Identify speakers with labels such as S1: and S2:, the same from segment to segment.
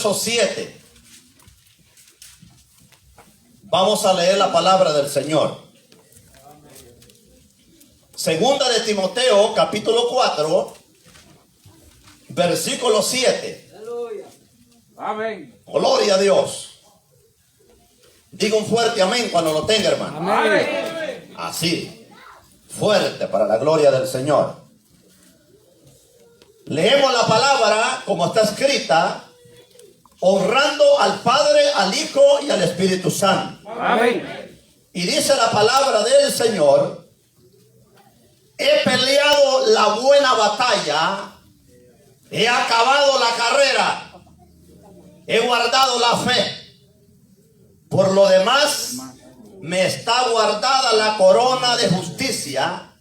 S1: verso 7. Vamos a leer la palabra del Señor. Segunda de Timoteo, capítulo 4, versículo 7.
S2: Amén.
S1: Gloria a Dios. Diga un fuerte amén cuando lo tenga, hermano.
S2: Amén.
S1: Así, fuerte para la gloria del Señor. Leemos la palabra como está escrita, honrando al Padre, al Hijo y al Espíritu Santo.
S2: Amén.
S1: Y dice la palabra del Señor: he peleado la buena batalla, he acabado la carrera, he guardado la fe. Por lo demás, me está guardada la corona de justicia,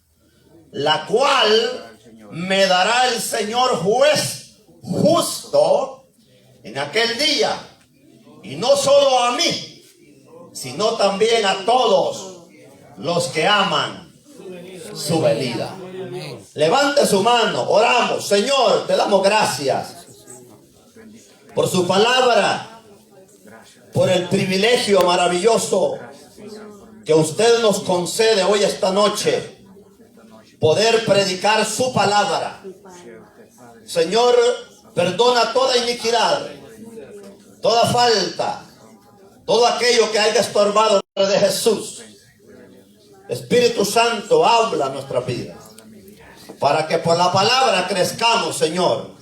S1: la cual me dará el Señor juez justo en aquel día. Y no solo a mí, sino también a todos los que aman su venida. Levante su mano, oramos. Señor, te damos gracias por su palabra, por el privilegio maravilloso que usted nos concede hoy, esta noche, poder predicar su palabra. Señor, perdona toda iniquidad, toda falta, todo aquello que haya estorbado en el nombre de Jesús. Espíritu Santo, habla nuestra vida, para que por la palabra crezcamos, Señor,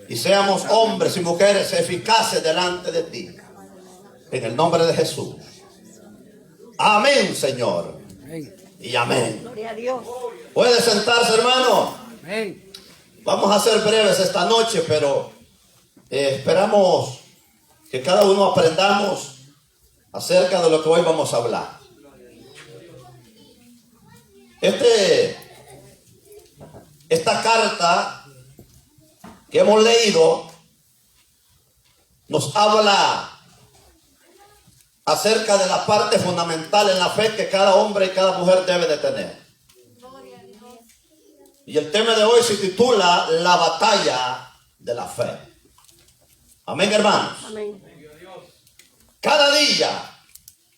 S1: y seamos hombres y mujeres eficaces delante de ti. En el nombre de Jesús. Amén, Señor. Y amén.
S3: Gloria a Dios.
S1: Puede sentarse, hermano.
S2: Amén.
S1: Vamos a ser breves esta noche, pero esperamos que cada uno aprendamos acerca de lo que hoy vamos a hablar. Esta carta que hemos leído nos habla acerca de la parte fundamental en la fe que cada hombre y cada mujer debe de tener. Y el tema de hoy se titula La batalla de la fe. Amén, hermanos.
S3: Amén.
S1: Cada día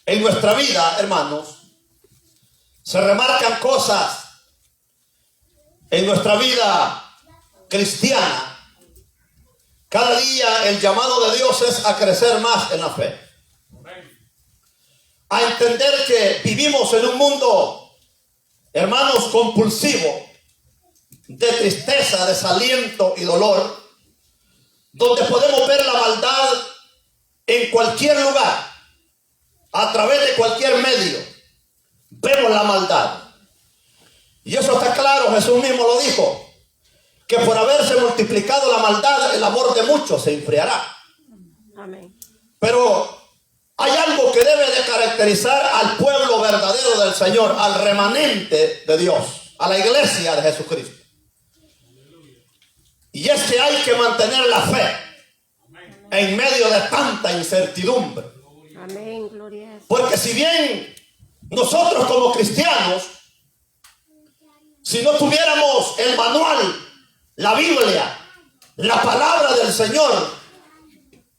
S1: en nuestra vida, hermanos, se remarcan cosas en nuestra vida cristiana. Cada día el llamado de Dios es a crecer más en la fe, a entender que vivimos en un mundo, hermanos, compulsivo, de tristeza, desaliento y dolor, donde podemos ver la maldad en cualquier lugar, a través de cualquier medio. Vemos la maldad. Y eso está claro, Jesús mismo lo dijo, que por haberse multiplicado la maldad, el amor de muchos se enfriará.
S3: Amén.
S1: Pero hay algo que debe de caracterizar al pueblo verdadero del Señor, al remanente de Dios, a la iglesia de Jesucristo. Y es que hay que mantener la fe en medio de tanta incertidumbre.
S3: Amén. Gloria a Dios.
S1: Porque si bien nosotros como cristianos, si no tuviéramos el manual, la Biblia, la palabra del Señor,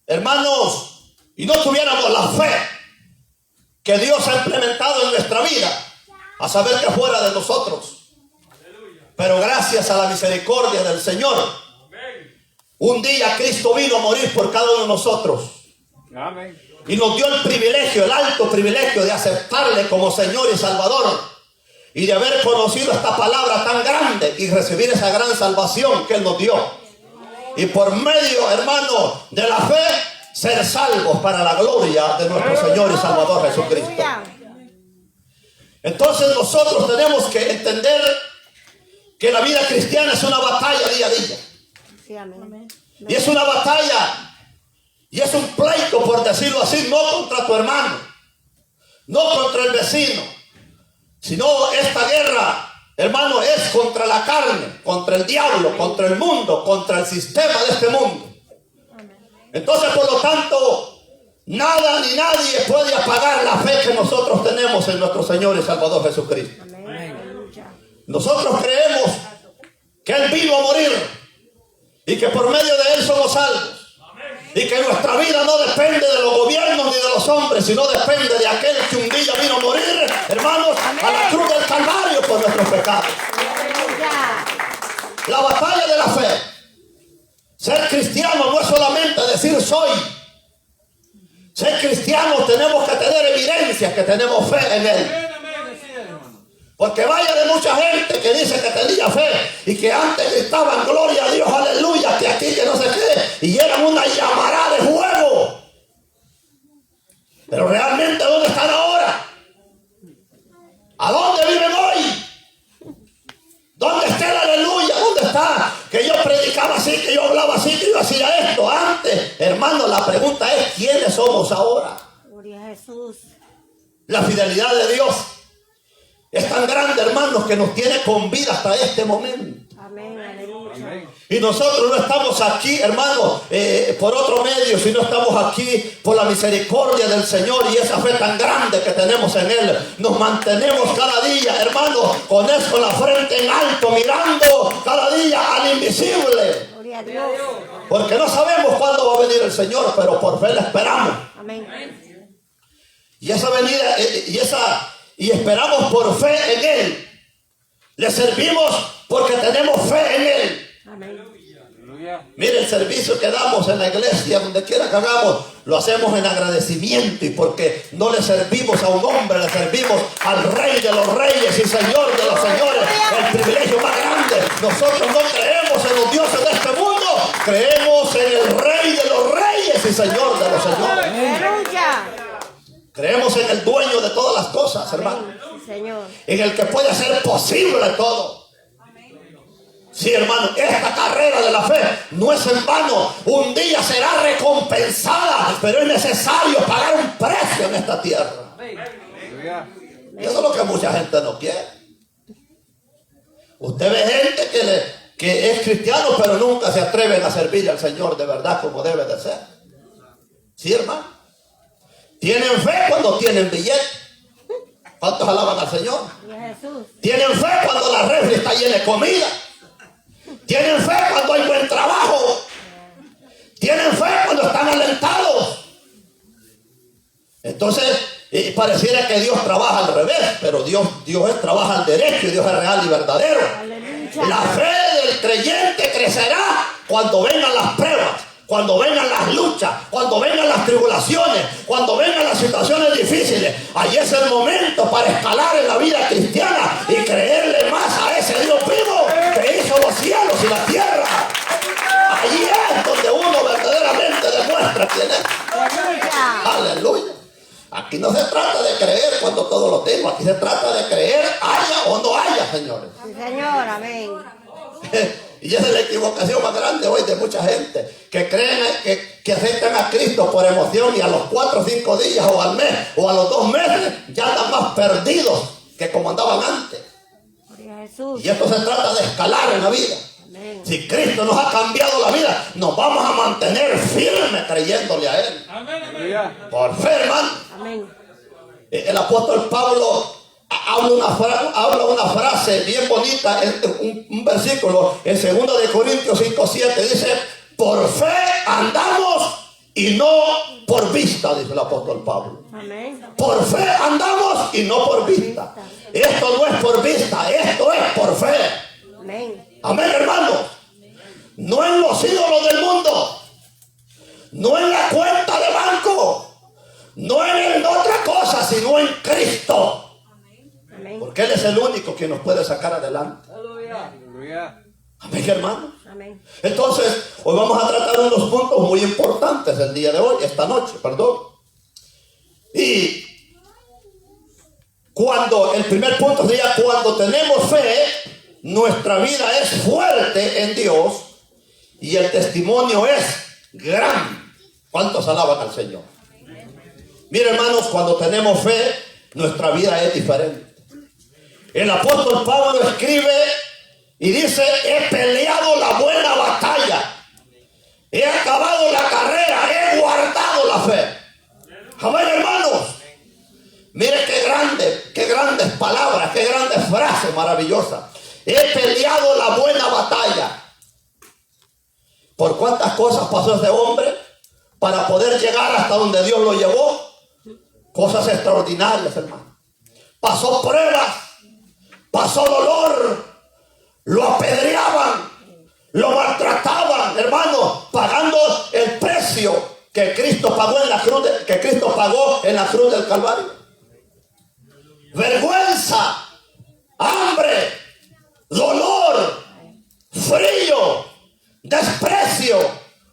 S1: hermanos, y no tuviéramos la fe que Dios ha implementado en nuestra vida, a saber que fuera de nosotros. Pero gracias a la misericordia del Señor, un día Cristo vino a morir por cada uno de nosotros.
S2: Amén.
S1: Y nos dio el privilegio, el alto privilegio de aceptarle como Señor y Salvador. Y de haber conocido esta palabra tan grande y recibir esa gran salvación que Él nos dio. Y por medio, hermano, de la fe, ser salvos para la gloria de nuestro Señor y Salvador Jesucristo. Entonces nosotros tenemos que entender que la vida cristiana es una batalla día a día.
S3: Sí, amén.
S1: Y es una batalla, y es un pleito, por decirlo así, no contra tu hermano, no contra el vecino, sino esta guerra, hermano, es contra la carne, contra el diablo, contra el mundo, contra el sistema de este mundo. Entonces, por lo tanto, nada ni nadie puede apagar la fe que nosotros tenemos en nuestro Señor y Salvador Jesucristo.
S3: Amén.
S1: Nosotros creemos que Él vino a morir y que por medio de Él somos salvos, y que nuestra vida no depende de los gobiernos ni de los hombres, sino depende de aquel que un día vino a morir, hermanos, a la cruz del Calvario por nuestros pecados.
S3: Aleluya.
S1: La batalla de la fe. Ser cristiano no es solamente decir soy. Ser cristiano tenemos que tener evidencias que tenemos fe en Él. Porque vaya de mucha gente que dice que tenía fe y que antes gritaban gloria a Dios, aleluya, que aquí, que no sé qué, y eran una llamarada de fuego. Pero realmente, ¿dónde están ahora? ¿A dónde viven hoy? ¿Dónde está el aleluya? ¿Dónde está? Que yo predicaba así, que yo hablaba así, que yo hacía esto antes. Hermano, la pregunta es, ¿quiénes somos ahora?
S3: Gloria a Jesús.
S1: La fidelidad de Dios es tan grande, hermanos, que nos tiene con vida hasta este momento.
S3: Amén, aleluya.
S2: Amén.
S1: Y nosotros no estamos aquí, hermanos, por otro medio, sino estamos aquí por la misericordia del Señor y esa fe tan grande que tenemos en Él. Nos mantenemos cada día, hermanos, con la frente en alto, mirando cada día al invisible.
S3: Gloria a Dios.
S1: Porque no sabemos cuándo va a venir el Señor, pero por fe le esperamos.
S3: Amén.
S1: Y esa venida, y esperamos por fe en Él. Le servimos porque tenemos fe en Él.
S3: Amén.
S2: Aleluya.
S1: Mire, el servicio que damos en la iglesia, donde quiera que hagamos, lo hacemos en agradecimiento y porque no le servimos a un hombre, le servimos al Rey de los Reyes y Señor de los Señores. El privilegio más grande. Nosotros no creemos en los dioses de este mundo, creemos en el Rey de los Reyes y Señor de los Señores.
S3: Aleluya.
S1: Creemos en el dueño de todas las cosas, hermano.
S3: Amén. Sí, Señor.
S1: En el que puede hacer posible todo. Sí, hermano, esta carrera de la fe no es en vano. Un día será recompensada, pero es necesario pagar un precio en esta tierra.
S2: Aleluya.
S1: Y eso es lo que mucha gente no quiere. Usted ve gente que es cristiano, pero nunca se atreven a servir al Señor de verdad como debe de ser. Sí, hermano. Tienen fe cuando tienen billete. ¿Cuántos alaban al Señor?
S3: Gloria a Jesús.
S1: Tienen fe cuando la refri está llena de comida. Tienen fe cuando hay buen trabajo. Tienen fe cuando están alentados. Entonces, pareciera que Dios trabaja al revés, pero Dios trabaja al derecho y Dios es real y verdadero.
S3: Aleluya.
S1: La fe del creyente crecerá cuando vengan las pruebas, cuando vengan las luchas, cuando vengan las tribulaciones, cuando vengan las situaciones difíciles. Allí es el momento para escalar en la vida cristiana y creerle más a ese Dios vivo que hizo los cielos y la tierra. Allí es donde uno verdaderamente demuestra quién es.
S3: Aleluya.
S1: Aleluya. Aquí no se trata de creer cuando todo lo tengo. Aquí se trata de creer haya o no haya, señores.
S3: Sí, Señor. Amén.
S1: Y esa es la equivocación más grande hoy de mucha gente que creen que aceptan a Cristo por emoción y a los 4 o 5 días o al mes o a los 2 meses ya están más perdidos que como andaban antes.
S3: Gloria a Jesús.
S1: Y esto se trata de escalar en la vida.
S3: Amén.
S1: Si Cristo nos ha cambiado la vida, nos vamos a mantener firmes creyéndole a Él.
S2: Aleluya.
S1: Por fe, hermano.
S3: Amén.
S1: El apóstol Pablo habla una frase bien bonita, un versículo en 2 de Corintios 5:7 dice: por fe andamos y no por vista, dice el apóstol Pablo.
S3: Amén.
S1: Por fe andamos y no por vista. Esto no es por vista, esto es por fe.
S3: Amén.
S1: Amén, hermanos. No en los ídolos del mundo, no en la cuenta de banco, no en otra cosa, sino en Cristo.
S3: Amén.
S1: Porque Él es el único que nos puede sacar adelante.
S2: Aleluya.
S1: Amén, hermano.
S3: Amén.
S1: Entonces, hoy vamos a tratar unos puntos muy importantes el día de hoy, esta noche, perdón. Y el primer punto sería: cuando tenemos fe, nuestra vida es fuerte en Dios y el testimonio es grande. ¿Cuántos alaban al Señor? Miren, hermanos, cuando tenemos fe, nuestra vida es diferente. El apóstol Pablo escribe y dice: he peleado la buena batalla, he acabado la carrera, he guardado la fe. Amén, hermanos. Mire qué grandes palabras, qué grandes frases maravillosas. He peleado la buena batalla. ¿Por cuántas cosas pasó ese hombre? para poder llegar hasta donde Dios lo llevó. Cosas extraordinarias, hermano. Pasó pruebas, pasó dolor, lo apedreaban, lo maltrataban, hermano, pagando el precio que Cristo pagó en la cruz, del Calvario. Vergüenza, hambre, dolor, frío, desprecio.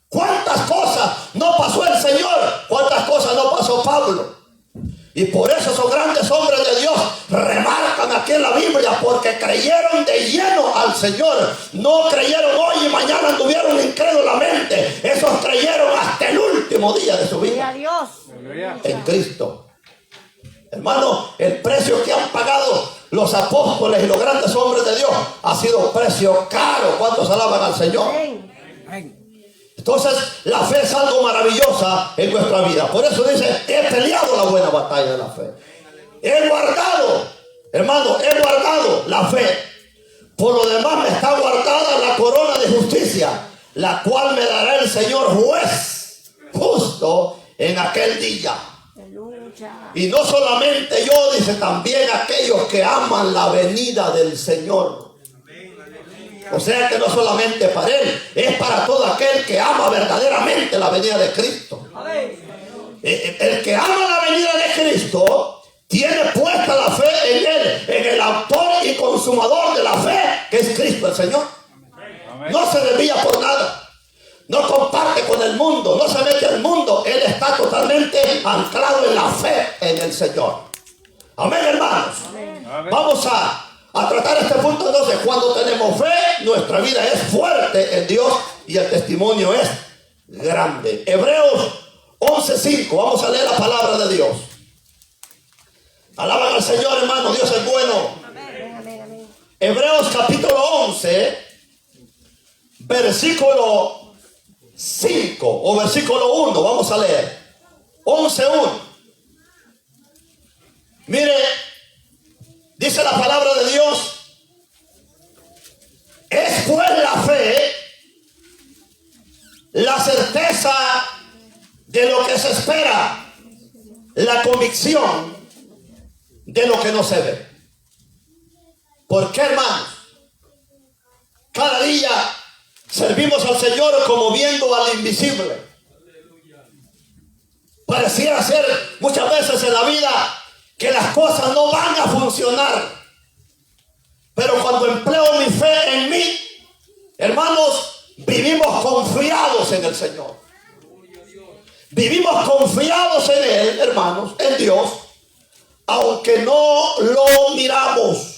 S1: ¿Cuántas cosas no pasó el Señor? ¿Cuántas cosas no pasó Pablo? Y por eso esos grandes hombres de Dios remarcan aquí en la Biblia, porque creyeron de lleno al Señor. No creyeron hoy y mañana anduvieron incrédulamente. Esos creyeron hasta el último día de su
S3: Gloria a
S1: vida
S3: Dios.
S1: en Cristo. Hermano, el precio que han pagado los apóstoles y los grandes hombres de Dios ha sido precio caro. ¿Cuántos alaban al Señor?
S3: Amén.
S1: Entonces, la fe es algo maravillosa en nuestra vida. Por eso dice, he peleado la buena batalla de la fe. He guardado, hermano, he guardado la fe. Por lo demás me está guardada la corona de justicia, la cual me dará el Señor juez justo en aquel día.
S3: Aleluya.
S1: Y no solamente yo, dice, también aquellos que aman la venida del Señor. O sea que no solamente para Él, es para todo aquel que ama verdaderamente la venida de Cristo. El que ama la venida de Cristo tiene puesta la fe en Él, en el autor y consumador de la fe, que es Cristo el Señor. No se desvía por nada, no comparte con el mundo, no se mete al mundo. Él está totalmente anclado en la fe en el Señor. Amén, hermanos.
S2: Amén.
S1: Vamos a tratar este punto. Entonces, cuando tenemos fe, nuestra vida es fuerte en Dios y el testimonio es grande. Hebreos 11:5. Vamos a leer la palabra de Dios. Alaban al Señor, hermano. Dios es bueno.
S3: Amén, amén, amén.
S1: Hebreos capítulo 11, versículo 5 o versículo 1. Vamos a leer 11:1. Mire, dice la palabra de Dios: es pues la fe, la certeza de lo que se espera, la convicción de lo que no se ve. ¿Por qué, hermanos? Cada día servimos al Señor como viendo al invisible. Pareciera ser muchas veces en la vida que las cosas no van a funcionar. Pero cuando empleo mi fe en mí, hermanos, vivimos confiados en el Señor. Vivimos confiados en Él, hermanos, en Dios, aunque no lo miramos.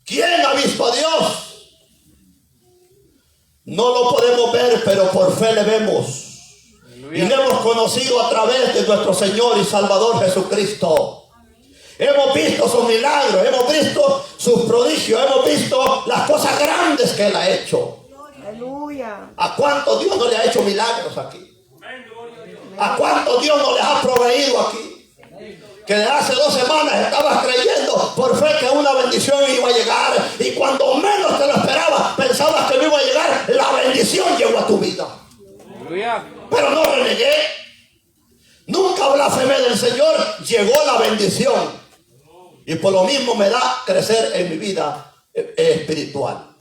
S1: ¿Quién ha visto a Dios? No lo podemos ver, pero por fe le vemos. Y le hemos conocido a través de nuestro Señor y Salvador Jesucristo. Hemos visto sus milagros, hemos visto sus prodigios, hemos visto las cosas grandes que Él ha hecho.
S3: Aleluya.
S1: ¿A cuántos Dios no le ha hecho milagros aquí? ¿A cuántos Dios no les ha proveído aquí? Que de hace 2 semanas estabas creyendo por fe que una bendición iba a llegar, y cuando menos te lo esperabas, pensabas que no iba a llegar, la bendición llegó a tu vida.
S2: Aleluya.
S1: Pero no renegué, nunca blasfemé del Señor, llegó la bendición. Y por lo mismo me da crecer en mi vida espiritual.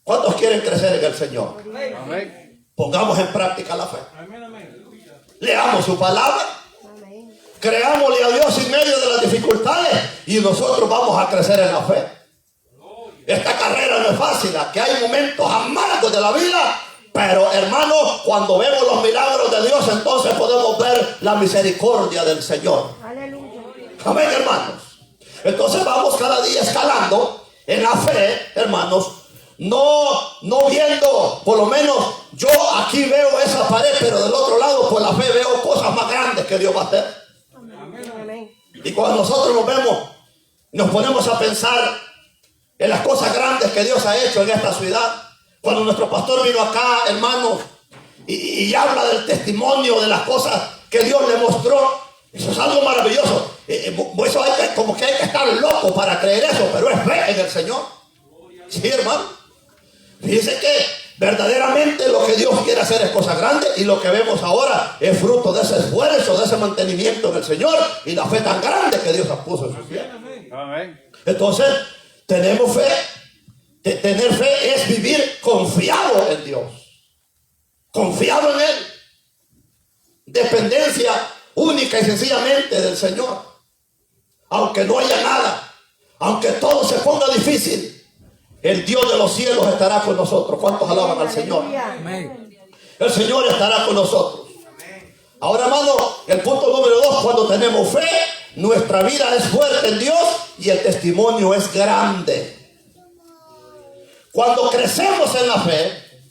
S1: ¿Cuántos quieren crecer en el Señor?
S2: Amén.
S1: Pongamos en práctica la fe.
S2: Amén, amén.
S1: Leamos su palabra,
S3: Amén.
S1: creámosle a Dios en medio de las dificultades, y nosotros vamos a crecer en la fe. Esta carrera no es fácil, que hay momentos amargos de la vida, pero hermanos, cuando vemos los milagros de Dios, entonces podemos ver la misericordia del Señor.
S3: Aleluya.
S1: Amén, hermanos. Entonces vamos cada día escalando en la fe, hermanos. No viendo, por lo menos yo aquí veo esa pared, pero del otro lado por la fe veo cosas más grandes que Dios va a hacer.
S3: Amén.
S1: Y cuando nosotros nos vemos, nos ponemos a pensar en las cosas grandes que Dios ha hecho en esta ciudad. Cuando nuestro pastor vino acá, hermanos, y habla del testimonio de las cosas que Dios le mostró, eso es algo maravilloso. Eso como que hay que estar loco para creer eso, pero es fe en el Señor. Sí, hermano. Dice que verdaderamente lo que Dios quiere hacer es cosa grande, y lo que vemos ahora es fruto de ese esfuerzo, de ese mantenimiento en el Señor y la fe tan grande que Dios ha puesto en su vida.
S2: Amén.
S1: Entonces, tenemos fe. Tener fe es vivir confiado en Dios, confiado en Él, dependencia única y sencillamente del Señor. Aunque no haya nada, aunque todo se ponga difícil, el Dios de los cielos estará con nosotros. ¿Cuántos alaban al Señor?
S3: Amén.
S1: El Señor estará con nosotros. Ahora, hermano, el punto número 2, cuando tenemos fe, nuestra vida es fuerte en Dios y el testimonio es grande. Cuando crecemos en la fe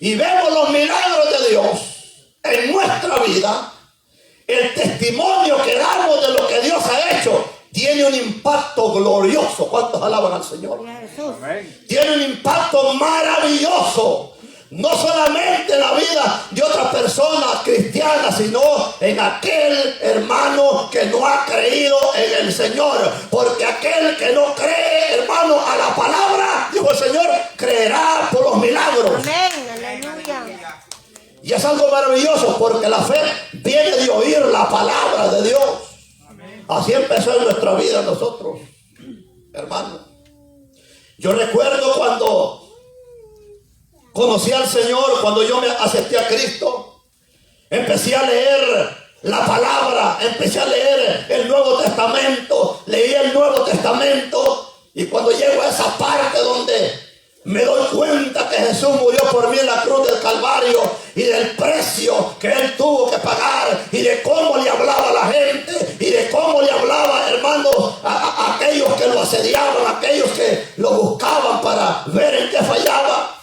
S1: y vemos los milagros de Dios en nuestra vida, el testimonio que damos de lo que Dios ha hecho tiene un impacto glorioso. ¿Cuántos alaban al Señor?
S3: Gloria a Jesús.
S2: Amén.
S1: Tiene un impacto maravilloso. No solamente en la vida de otra persona cristiana, sino en aquel hermano que no ha creído en el Señor. Porque aquel que no cree, hermano, a la palabra, dijo el Señor, creerá por los milagros.
S3: Amén. Aleluya.
S1: Y es algo maravilloso, porque la fe viene de oír la palabra de Dios. Así empezó en nuestra vida nosotros, hermano. Yo recuerdo cuando conocí al Señor, cuando yo me acepté a Cristo, empecé a leer la palabra, empecé a leer el Nuevo Testamento, leí el Nuevo Testamento, y cuando llego a esa parte donde me doy cuenta que Jesús murió por mí en la cruz del Calvario, y del precio que Él tuvo que pagar, y de cómo le hablaba a la gente, y de cómo le hablaba, hermanos, a aquellos que lo asediaban, a aquellos que lo buscaban para ver en qué fallaba.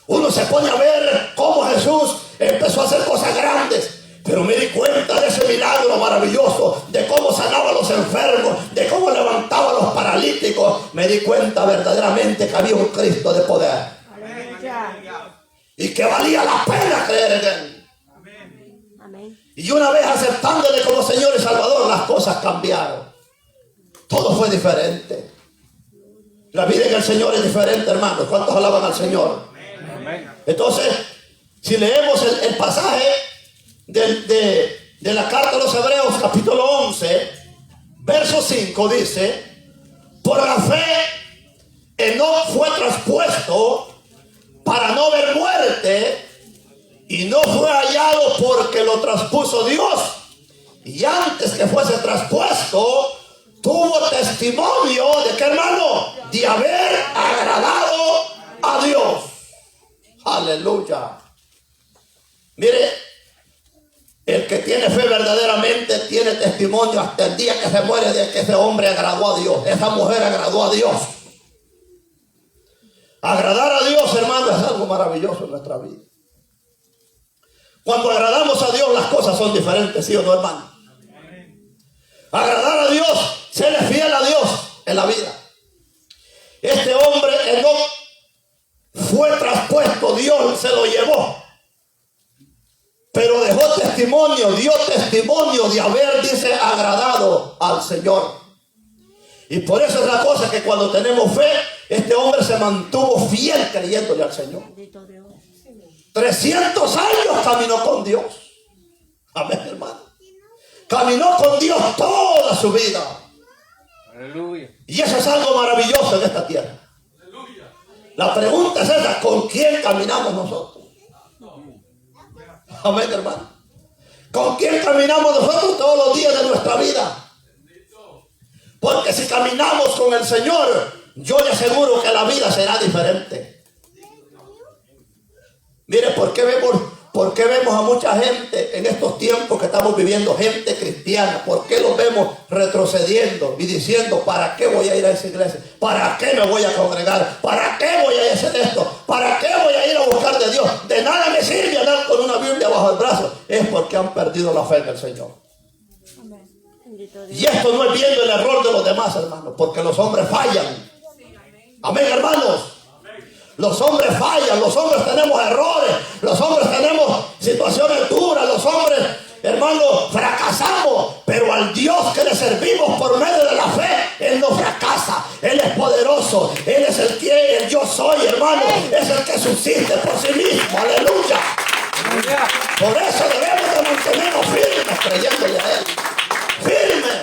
S1: Uno se pone a ver cómo Jesús empezó a hacer cosas grandes. Pero me di cuenta de ese milagro maravilloso, de cómo sanaba a los enfermos, de cómo levantaba a los paralíticos. Me di cuenta verdaderamente que había un Cristo de poder.
S3: Aleluya.
S1: Y que valía la pena creer en Él.
S3: Amén.
S1: Y una vez aceptándole como Señor y Salvador, las cosas cambiaron. Todo fue diferente. La vida en el Señor es diferente, hermanos. ¿Cuántos alaban al Señor?
S2: Amén.
S1: Entonces, si leemos el pasaje de la carta a los Hebreos, capítulo 11, verso 5, dice: por la fe Enoc fue traspuesto para no ver muerte, y no fue hallado porque lo traspuso Dios. Y antes que fuese traspuesto, tuvo testimonio de que, hermano, de haber agradado a Dios. Aleluya. Mire, el que tiene fe verdaderamente tiene testimonio hasta el día que se muere de que ese hombre agradó a Dios, esa mujer agradó a Dios. Agradar a Dios, hermano, es algo maravilloso en nuestra vida. Cuando agradamos a Dios, las cosas son diferentes, ¿sí o no, hermano? Agradar a Dios, serle fiel a Dios en la vida. Este hombre Enoc fue traspuesto, Dios se lo llevó, pero dejó testimonio, dio testimonio de haber, dice, agradado al Señor. Y por eso es la cosa que cuando tenemos fe, este hombre se mantuvo fiel creyéndole al Señor. 300 años caminó con Dios. Amén, hermano. Caminó con Dios toda su vida.
S2: Aleluya.
S1: Y eso es algo maravilloso en esta tierra. La pregunta es esa: ¿con quién caminamos nosotros? Amén, hermano. ¿Con quién caminamos nosotros todos los días de nuestra vida? Porque si caminamos con el Señor, yo le aseguro que la vida será diferente. Mire, ¿por qué vemos a mucha gente en estos tiempos que estamos viviendo, gente cristiana? ¿Por qué los vemos retrocediendo y diciendo: ¿para qué voy a ir a esa iglesia? ¿Para qué me voy a congregar? ¿Para qué voy a hacer esto? ¿Para qué voy a ir a buscar de Dios? De nada me sirve andar con una Biblia bajo el brazo. Es porque han perdido la fe en el Señor. Y esto no es viendo el error de los demás, hermanos, porque los hombres fallan. Amén, hermanos. Los hombres fallan, los hombres tenemos errores, los hombres tenemos situaciones duras, los hombres, hermanos, fracasamos. Pero al Dios que le servimos por medio de la fe, Él no fracasa. Él es poderoso. Él es el que el yo soy, hermano. Es el que subsiste por sí mismo. Aleluya. Por eso debemos de mantenernos firmes creyéndole a Él. Firmes,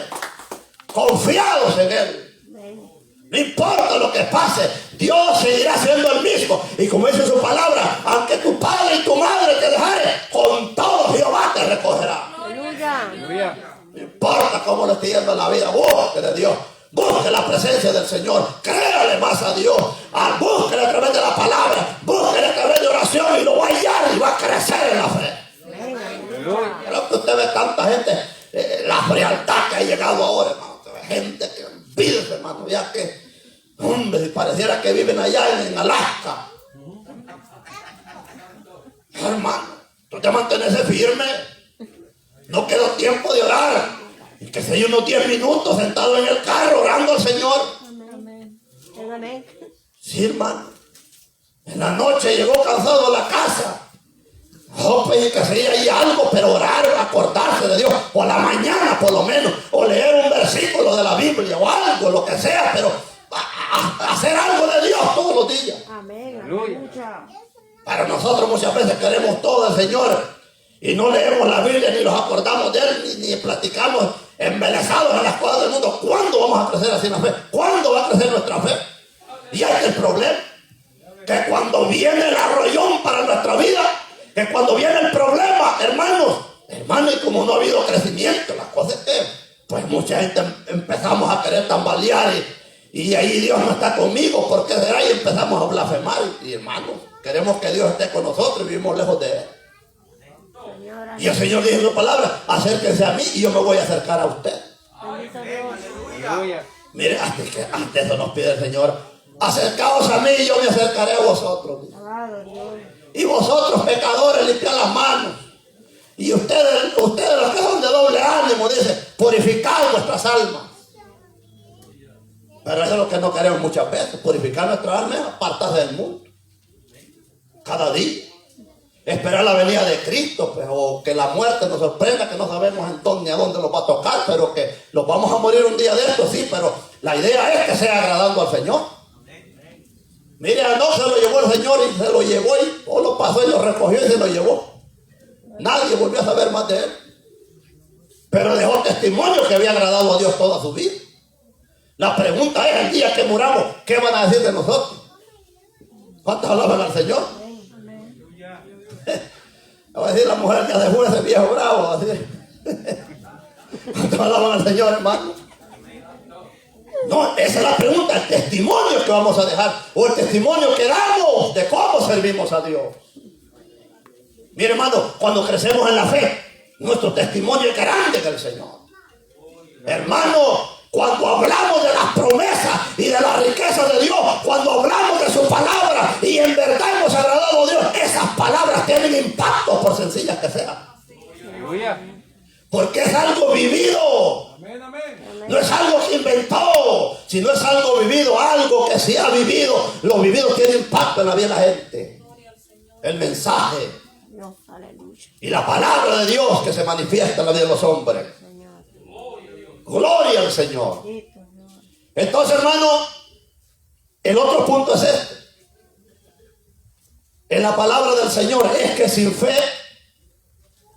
S1: confiados en Él. No importa lo que pase, Dios seguirá siendo el mismo. Y como dice su palabra, aunque tu padre y tu madre te dejaren, con todo Jehová te recogerá.
S3: Aleluya.
S1: No importa cómo le esté yendo en la vida, busque de Dios. Busque la presencia del Señor. Créale más a Dios. Búsquele a través de la palabra. Búsquele a través de oración y lo va a hallar y va a crecer en la fe. Creo que usted ve tanta gente, la frialdad que ha llegado ahora, hermano. Gente que envidia, hermano, ya que, hombre, si pareciera que viven allá en Alaska. Hermano, tú te mantienes firme. No quedó tiempo de orar. Y que sé yo, unos 10 minutos sentado en el carro orando al Señor.
S3: Amén. Amén.
S1: Sí, hermano. En la noche llegó cansado a la casa. Oh, pues que si hay algo, pero orar, acordarse de Dios. O a la mañana, por lo menos. O leer un versículo de la Biblia o algo, lo que sea. Pero hacer algo de Dios todos los días.
S3: Amén. Aleluya.
S1: Pero nosotros muchas veces queremos todo del Señor. Y no leemos la Biblia, ni nos acordamos de Él, ni platicamos embelesados en las cosas del mundo. ¿Cuándo vamos a crecer así en la fe? ¿Cuándo va a crecer nuestra fe? Y ahí está el problema. Que cuando viene el arrollón para nuestra vida, que cuando viene el problema, hermanos, y como no ha habido crecimiento, las cosas que, pues mucha gente empezamos a querer tambalear y ahí Dios no está conmigo, ¿por qué será? Y empezamos a blasfemar. Y hermanos, queremos que Dios esté con nosotros y vivimos lejos de Él. Y el Señor dice en su palabra, acérquense a mí y yo me voy a acercar a usted. Mire, ante eso nos pide el Señor, acercaos a mí y yo me acercaré a vosotros. Y vosotros pecadores, limpiad las manos. Y ustedes los que son de doble ánimo, dice, purificad vuestras almas. Pero eso es lo que no queremos muchas veces, purificar nuestras almas, apartarse del mundo. Cada día. Esperar la venida de Cristo, pues, o que la muerte nos sorprenda, que no sabemos entonces ni a dónde nos va a tocar, pero que nos vamos a morir un día de esto, sí, pero la idea es que sea agradando al Señor. Mire, a Enoc se lo llevó el Señor y se lo llevó y o lo pasó y lo recogió y se lo llevó. Nadie volvió a saber más de él. Pero dejó testimonio que había agradado a Dios toda su vida. La pregunta es, el día que muramos, ¿qué van a decir de nosotros? ¿Cuántos alaban al Señor? Va a decir la mujer, ya dejó ese viejo bravo. Así. ¿Cuántos alaban al Señor, hermano? No, esa es la pregunta, el testimonio que vamos a dejar, o el testimonio que damos de cómo servimos a Dios. Mire, hermano, cuando crecemos en la fe, nuestro testimonio es grande del Señor. Hermano, cuando hablamos de las promesas y de la riqueza de Dios, cuando hablamos de su palabra y en verdad hemos agradado a Dios, esas palabras tienen impacto, por sencillas que sean. Porque es algo vivido.
S2: Amén, amén.
S1: No es algo que inventó, sino es algo vivido, algo que se ha vivido. Lo vivido tiene impacto en la vida de la gente. El mensaje y la palabra de Dios que se manifiesta en la vida de los hombres. Gloria al Señor. Entonces, hermano, el otro punto es este. En la palabra del Señor es que sin fe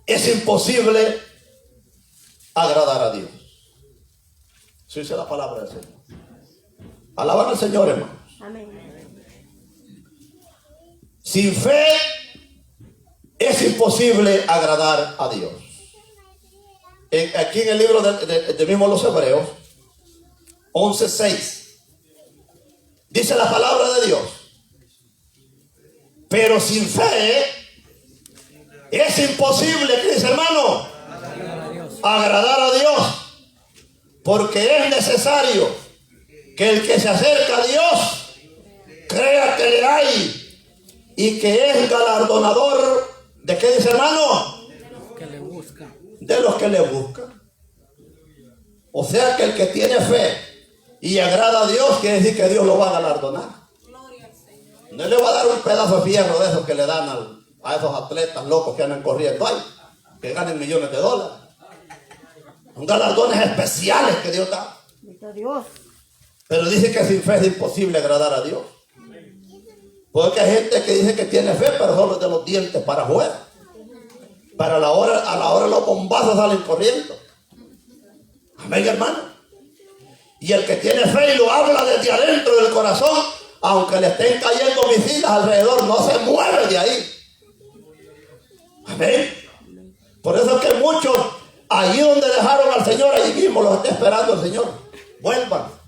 S1: es imposible agradar a Dios. Eso dice la palabra del Señor. Alaban al Señor, hermano.
S3: Amén.
S1: Sin fe es imposible agradar a Dios. Aquí en el libro de mismo los Hebreos 11:6 dice la palabra de Dios: pero sin fe es imposible, ¿qué dice, hermano? Agradar a Dios, porque es necesario que el que se acerca a Dios crea que le hay y que es galardonador de, ¿qué dice, hermano? De los que le buscan. O sea que el que tiene fe y agrada a Dios, quiere decir que Dios lo va a galardonar. No le va a dar un pedazo de fierro de esos que le dan a esos atletas locos que andan corriendo ahí, que ganen millones de dólares. Son galardones especiales que Dios da.
S3: Bendito Dios.
S1: Pero dice que sin fe es imposible agradar a Dios. Porque hay gente que dice que tiene fe, pero solo de los dientes para afuera. Para a la hora los bombazos salen corriendo. Amén, hermano. Y el que tiene fe y lo habla desde adentro del corazón, aunque le estén cayendo misiles alrededor, no se mueve de ahí. Amén. Por eso es que muchos, allí donde dejaron al Señor, allí mismo los está esperando el Señor. Vuelvan.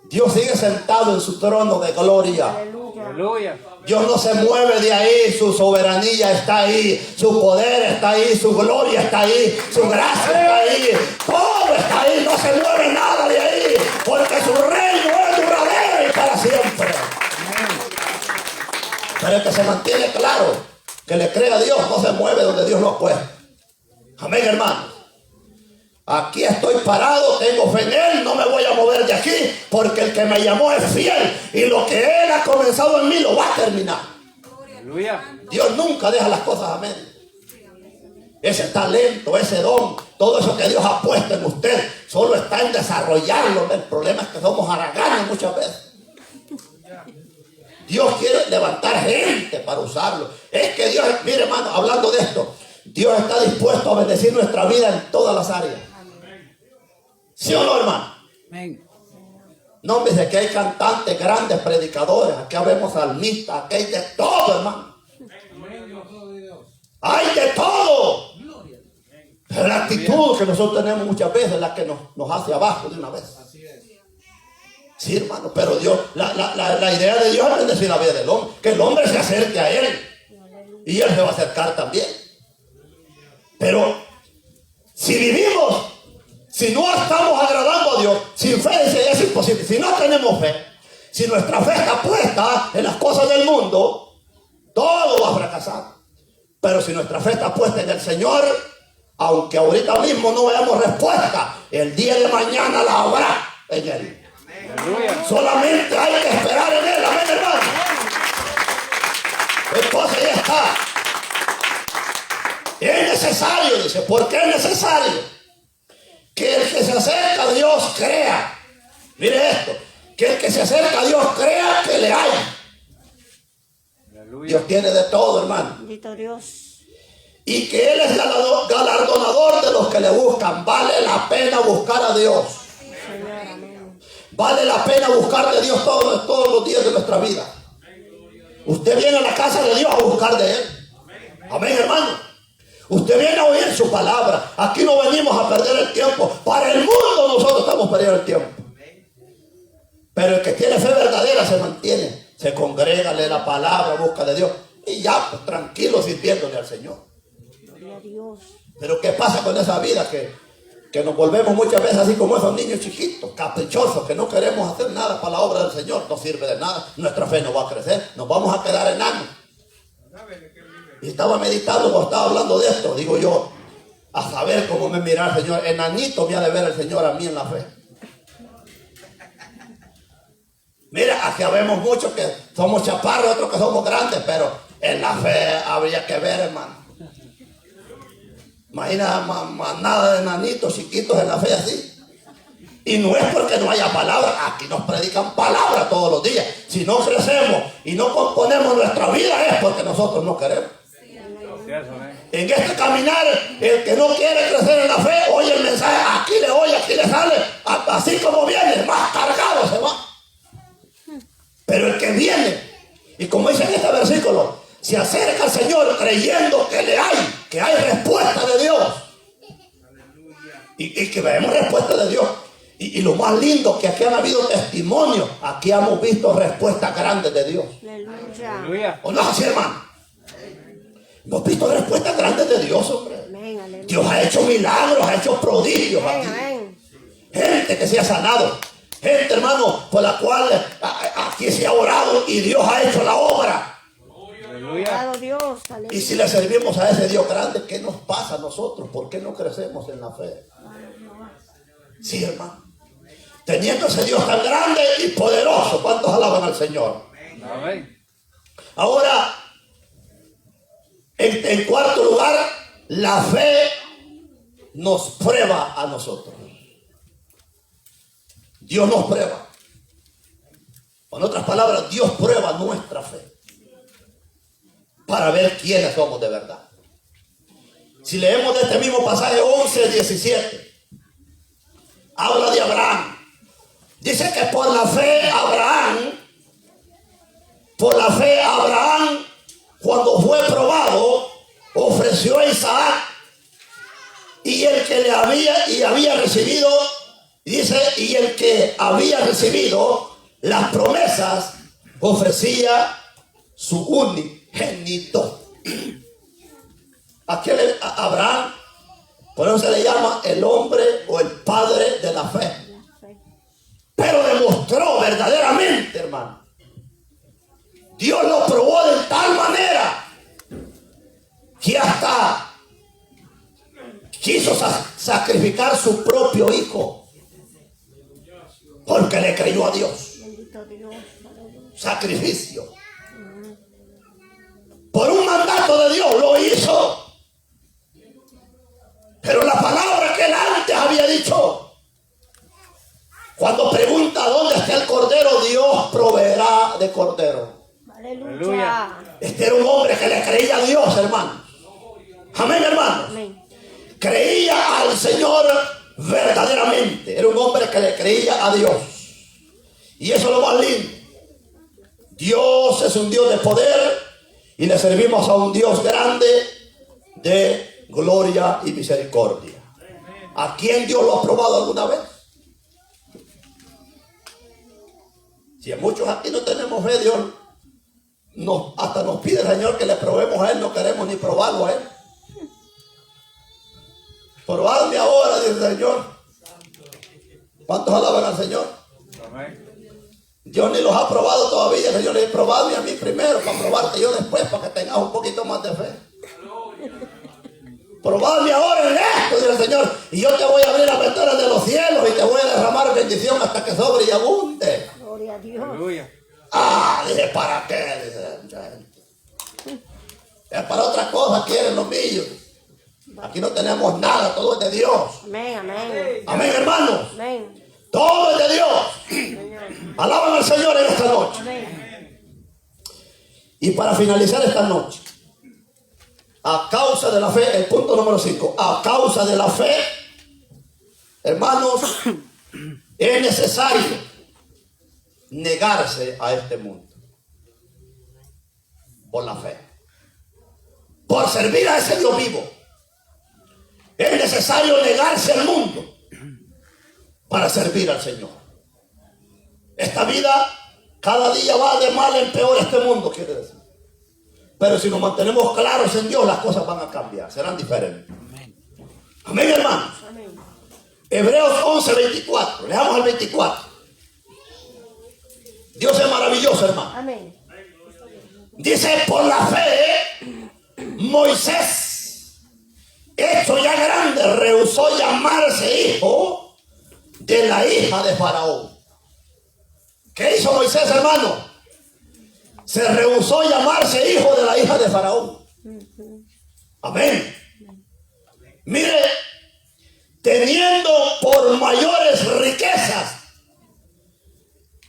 S1: Dios sigue sentado en su trono de gloria.
S2: Aleluya.
S1: Dios no se mueve de ahí, su soberanía está ahí, su poder está ahí, su gloria está ahí, su gracia está ahí, todo está ahí, no se mueve nada de ahí, porque su reino es duradero y para siempre. Pero el que se mantiene claro, que le cree a Dios, no se mueve donde Dios no puede. Amén, hermano. Aquí estoy parado, tengo fe en Él, no me voy a mover de aquí, porque el que me llamó es fiel y lo que Él ha comenzado en mí lo va a terminar.
S2: Aleluya.
S1: Dios nunca deja las cosas a medias. Ese talento, ese don, todo eso que Dios ha puesto en usted, solo está en desarrollarlo. El problema es que somos haraganes muchas veces. Dios quiere levantar gente para usarlo. Es que Dios, mire hermano, hablando de esto, Dios está dispuesto a bendecir nuestra vida en todas las áreas. ¿Sí o no, hermano? No me dice que hay cantantes, grandes predicadores, aquí habemos salmistas, aquí hay de todo, hermano. Hay de todo. Pero la actitud que nosotros tenemos muchas veces es la que nos hace abajo de una vez. Sí, hermano, pero Dios, la idea de Dios es bendecir la vida del hombre, que el hombre se acerque a Él y Él se va a acercar también. Pero si vivimos, si no estamos agradando a Dios, sin fe es imposible. Si no tenemos fe, si nuestra fe está puesta en las cosas del mundo, todo va a fracasar. Pero si nuestra fe está puesta en el Señor, aunque ahorita mismo no veamos respuesta, el día de mañana la habrá en Él.
S2: Aleluya.
S1: Solamente hay que esperar en Él. Amén, hermano. Entonces ya está. Es necesario, dice. ¿Por qué es necesario? Que el que se acerca a Dios crea. Mire esto. Que el que se acerca a Dios crea que le hay.
S2: Aleluya.
S1: Dios tiene de todo, hermano.
S3: Bendito Dios.
S1: Y que Él es galardonador de los que le buscan. Vale la pena buscar a Dios.
S3: Señor, amén.
S1: Vale la pena buscar de Dios todos los días de nuestra vida. Usted viene a la casa de Dios a buscar de Él. Amén, hermano. Usted viene a oír su palabra. Aquí no venimos a perder el tiempo. Para el mundo nosotros estamos perdiendo el tiempo. Pero el que tiene fe verdadera se mantiene. Se congrega, lee la palabra, busca de Dios. Y ya, pues, tranquilo sirviéndole al Señor.
S3: Gloria a Dios.
S1: Pero ¿qué pasa con esa vida? Que nos volvemos muchas veces así como esos niños chiquitos, caprichosos, que no queremos hacer nada para la obra del Señor. No sirve de nada. Nuestra fe no va a crecer. Nos vamos a quedar enanos. Y estaba meditando cuando estaba hablando de esto. Digo yo, a saber cómo me mira el Señor. Enanito me ha de ver el Señor a mí en la fe. Mira, aquí habemos muchos que somos chaparros, otros que somos grandes, pero en la fe habría que ver, hermano. Imagina manada de enanitos chiquitos en la fe así. Y no es porque no haya palabra. Aquí nos predican palabra todos los días. Si no crecemos y no componemos nuestra vida es porque nosotros no queremos. En este caminar, el que no quiere crecer en la fe, oye el mensaje, aquí le oye, aquí le sale, así como viene, más cargado se va. Pero el que viene, y como dice en este versículo, se acerca al Señor creyendo que le hay, que hay respuesta de Dios. Y que vemos respuesta de Dios. Y lo más lindo, que aquí han habido testimonios, aquí hemos visto respuestas grandes de Dios.
S2: Aleluya.
S1: ¿O no es así, hermano? Hemos visto respuestas grandes de Dios, hombre.
S3: Amén, aleluya.
S1: Dios ha hecho milagros, ha hecho prodigios aquí.
S3: Amén.
S1: Gente que se ha sanado. Gente, hermano, por la cual aquí se ha orado y Dios ha hecho la obra.
S2: Aleluya.
S3: Alabado Dios,
S1: Y
S3: aleluya.
S1: si le servimos a ese Dios grande, ¿qué nos pasa a nosotros? ¿Por qué no crecemos en la fe? Sí, hermano. Teniendo ese Dios tan grande y poderoso, ¿cuántos alaban al Señor?
S2: Amén.
S1: Ahora, en cuarto lugar, la fe nos prueba a nosotros. Dios nos prueba. Con otras palabras, Dios prueba nuestra fe para ver quiénes somos de verdad. Si leemos de este mismo pasaje 11:17, habla de Abraham. Dice que por la fe Abraham, cuando fue probado, ofreció a Isaac, y el que había recibido, dice, y el que había recibido las promesas, ofrecía su unigénito. A Abraham, por eso se le llama el hombre o el padre de la fe. Pero demostró verdaderamente, hermano. Dios lo probó de tal manera que hasta quiso sacrificar su propio hijo, porque le creyó a Dios.
S3: Bendito Dios.
S1: Sacrificio. Por un mandato de Dios lo hizo. Pero la palabra que él antes había dicho, cuando pregunta dónde está el cordero, Dios proveerá de cordero.
S3: Aleluya.
S1: Este era un hombre que le creía a Dios, hermano. Amén, hermano.
S3: Amén.
S1: Creía al Señor verdaderamente. Era un hombre que le creía a Dios. Y eso es lo más lindo. Dios es un Dios de poder y le servimos a un Dios grande de gloria y misericordia. ¿A quién Dios lo ha probado alguna vez? Si a muchos aquí no tenemos fe, Dios hasta nos pide el Señor que le probemos a Él. No queremos ni probarlo a Él. Probadme ahora, dice el Señor. ¿Cuántos alaban al Señor?
S2: Amén.
S1: Dios ni los ha probado todavía. El Señor le dice, probadme a mí primero para probarte yo después, para que tengas un poquito más de fe. Probadme ahora en esto, dice el Señor, y yo te voy a abrir las ventanas de los cielos y te voy a derramar bendición hasta que sobre y abunde.
S3: Gloria a Dios.
S2: Aleluya.
S1: Dice, ¿para qué? Dice mucha gente. Es para otra cosa, quieren los millos. Aquí no tenemos nada, todo es de Dios.
S3: Amén, amén.
S1: Amén, hermanos.
S3: Amén.
S1: Todo es de Dios.
S3: Señor.
S1: Alaban al Señor en esta noche.
S3: Amén.
S1: Y para finalizar esta noche, a causa de la fe, el punto número 5, a causa de la fe, hermanos, es necesario negarse a este mundo. Por la fe. Por servir a ese Dios vivo. Es necesario negarse al mundo para servir al Señor. Esta vida cada día va de mal en peor, este mundo, quiere decir. Pero si nos mantenemos claros en Dios, las cosas van a cambiar, serán diferentes. Amén, hermanos.
S3: Amén.
S1: Hebreos 11:24. Leamos el 24. Dios es maravilloso, hermano.
S3: Amén.
S1: Dice, por la fe, Moisés, hecho ya grande, rehusó llamarse hijo de la hija de Faraón. ¿Qué hizo Moisés, hermano? Se rehusó llamarse hijo de la hija de Faraón. Amén. Mire, teniendo por mayores riquezas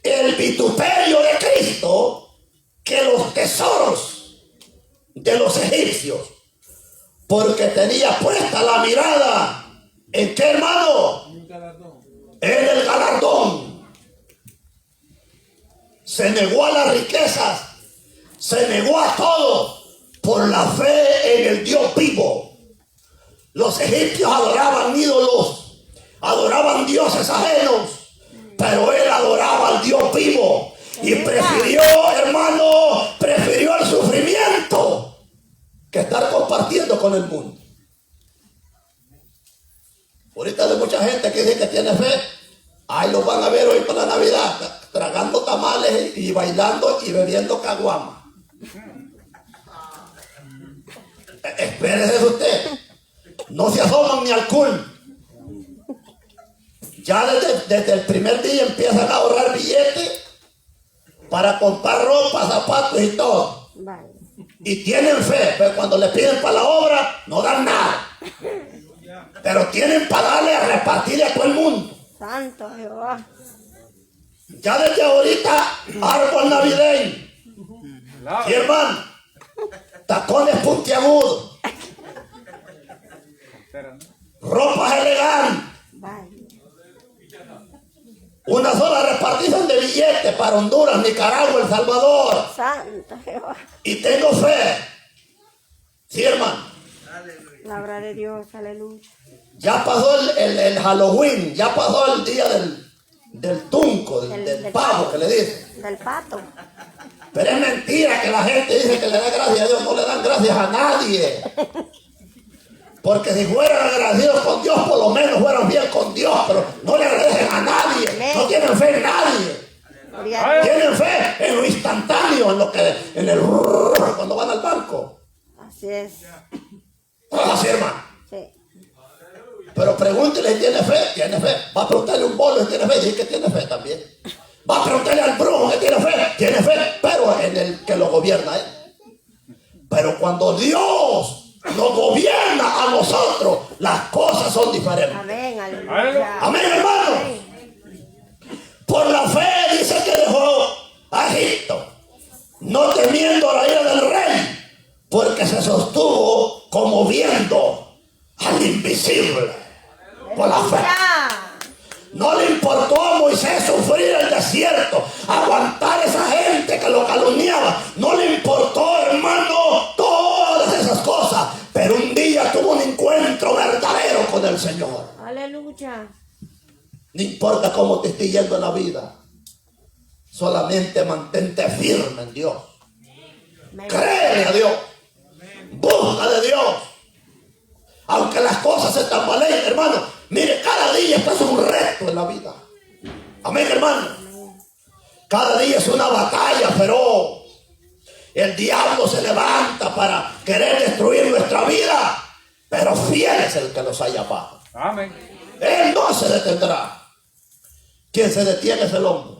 S1: el vituperio de Cristo que los tesoros de los egipcios, porque tenía puesta la mirada ¿en qué, hermano? En el galardón. Se negó a las riquezas, se negó a todo por la fe en el Dios vivo. Los egipcios adoraban ídolos, adoraban dioses ajenos, pero él adoraba al Dios vivo y prefirió, hermano, prefirió el sufrimiento que estar compartiendo con el mundo. Ahorita hay mucha gente que dice que tiene fe. Ahí los van a ver hoy para la Navidad, tragando tamales y bailando y bebiendo caguama. Espérese usted. No se asoman ni al cool. Ya desde el primer día empiezan a ahorrar billetes para comprar ropa, zapatos y todo.
S3: Vale.
S1: Y tienen fe, pero cuando le piden para la obra, no dan nada. Pero tienen para darle a repartir a todo el mundo.
S3: Santo Jehová.
S1: Ya desde ahorita, árbol navideño.
S2: Alaba.
S1: Sí, hermano. Tacones puntiagudos.
S2: Espera, ¿no?
S1: Ropas elegantes.
S3: Vaya.
S1: Una sola repartición de billetes para Honduras, Nicaragua, El Salvador.
S3: Santo Jehová.
S1: Y tengo fe. Sí, hermano.
S3: Palabra de Dios. Aleluya.
S1: Ya pasó el Halloween. Ya pasó el día del tunco, del pavo que le dicen.
S3: Del pato.
S1: Pero es mentira que la gente dice que le da gracias a Dios. No le dan gracias a nadie. Porque si fueran agradecidos con Dios, por lo menos fueran bien con Dios. Pero no le agradecen a nadie. No tienen fe en nadie.
S3: Gloria a Dios.
S1: Tienen fe en lo instantáneo, en el cuando van al banco.
S3: Así es.
S1: Así, hermano.
S3: Sí.
S1: Pero pregúntele, ¿tiene fe? Tiene fe. Va a preguntarle a un bolo si tiene fe, dice que tiene fe también. Va a preguntarle al brujo que tiene fe, pero en el que lo gobierna él. Pero cuando Dios nos gobierna a nosotros, las cosas son diferentes.
S3: Amén. Aleluya.
S1: Amén, hermano. Por la fe dice que dejó a Egipto, no temiendo la ira del rey, porque se sostuvo como viendo al invisible. Por la fe.
S3: Aleluya.
S1: No le importó a Moisés sufrir el desierto, aguantar esa gente que lo calumniaba. No le importó, hermano, todas esas cosas. Pero un día tuvo un encuentro verdadero con el Señor.
S3: Aleluya.
S1: No importa cómo te esté yendo en la vida. Solamente mantente firme en Dios.
S3: Amén.
S1: Créele a Dios. Busca de Dios. Aunque las cosas se tambaleen, hermano. Mire, cada día esto es un reto en la vida. Amén, hermano. Cada día es una batalla feroz. El diablo se levanta para querer destruir nuestra vida. Pero fiel es el que los ha llamado.
S2: Amén.
S1: Él no se detendrá. Quien se detiene es el hombre.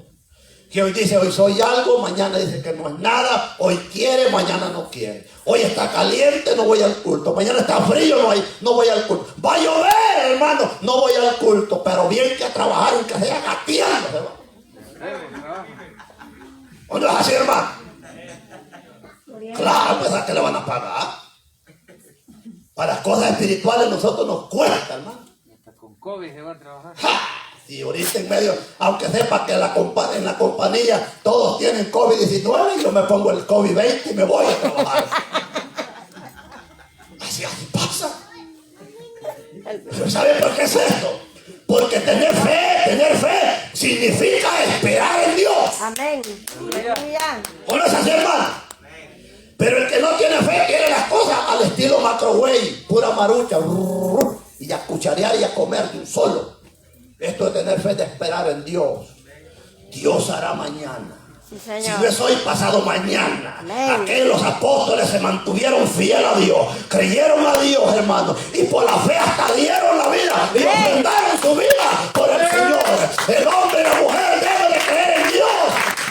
S1: Que hoy dice, hoy soy algo, mañana dice que no es nada, hoy quiere, mañana no quiere. Hoy está caliente, no voy al culto. Mañana está frío, no voy al culto. Va a llover, hermano, no voy al culto. Pero bien que trabajar y que sea gateando, hermano. ¿O no es así, hermano? Claro, pues a que le van a pagar. Para las cosas espirituales nosotros nos cuesta, hermano.
S2: Hasta con COVID se va a trabajar.
S1: ¡Ja! Y ahorita en medio, aunque sepa que en la compañía todos tienen COVID-19, yo me pongo el COVID-20 y me voy a trabajar. Así pasa. ¿Pero sabe por qué es esto? Porque tener fe significa esperar en Dios.
S3: Amén. Aleluya.
S1: ¿O no es así, hermano? Pero el que no tiene fe quiere las cosas al estilo macrowave, pura marucha, y a cucharear y a comer de un solo. Esto es tener fe de esperar en Dios. Dios hará mañana.
S3: Sí,
S1: Si
S3: Señor.
S1: no es hoy, pasado mañana.
S3: Amén.
S1: Aquellos apóstoles se mantuvieron fieles a Dios, creyeron a Dios, hermano, y por la fe hasta dieron la vida y ofrendaron su vida por el Señor. El hombre y la mujer deben de creer en Dios,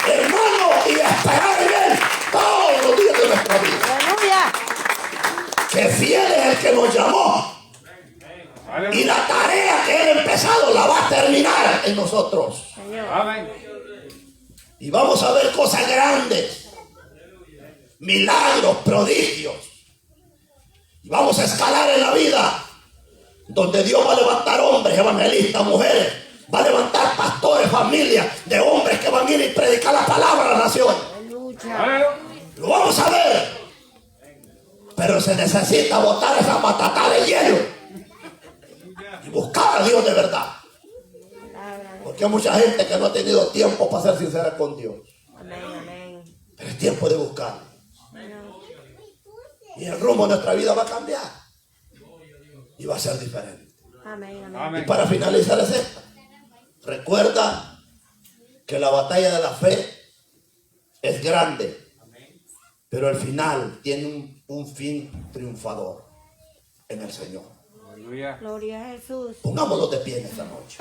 S1: hermano, y esperar en Él todos los días de nuestra vida.
S3: Aleluya.
S1: Que fiel es el que nos llamó. Y la tarea que Él ha empezado la va a terminar en nosotros.
S3: Señor.
S2: Amén.
S1: Y vamos a ver cosas grandes, milagros, prodigios. Y vamos a escalar en la vida, donde Dios va a levantar hombres, evangelistas, mujeres. Va a levantar pastores, familias de hombres que van a ir y predicar la palabra a la nación.
S3: Aleluya.
S1: Lo vamos a ver. Pero se necesita botar esa matata de hielo y buscar a Dios de verdad. Porque hay mucha gente que no ha tenido tiempo para ser sincera con Dios.
S3: Amén, amén.
S1: Pero es tiempo de buscar. Y el rumbo de nuestra vida va a cambiar. Y va a ser diferente.
S3: Amén, amén.
S2: Amén.
S1: Y para finalizar es esta. Recuerda que la batalla de la fe es grande. Pero al final tiene un fin triunfador en el Señor.
S2: Aleluya.
S3: Gloria a Jesús.
S1: Pongámonos de pie en esta noche.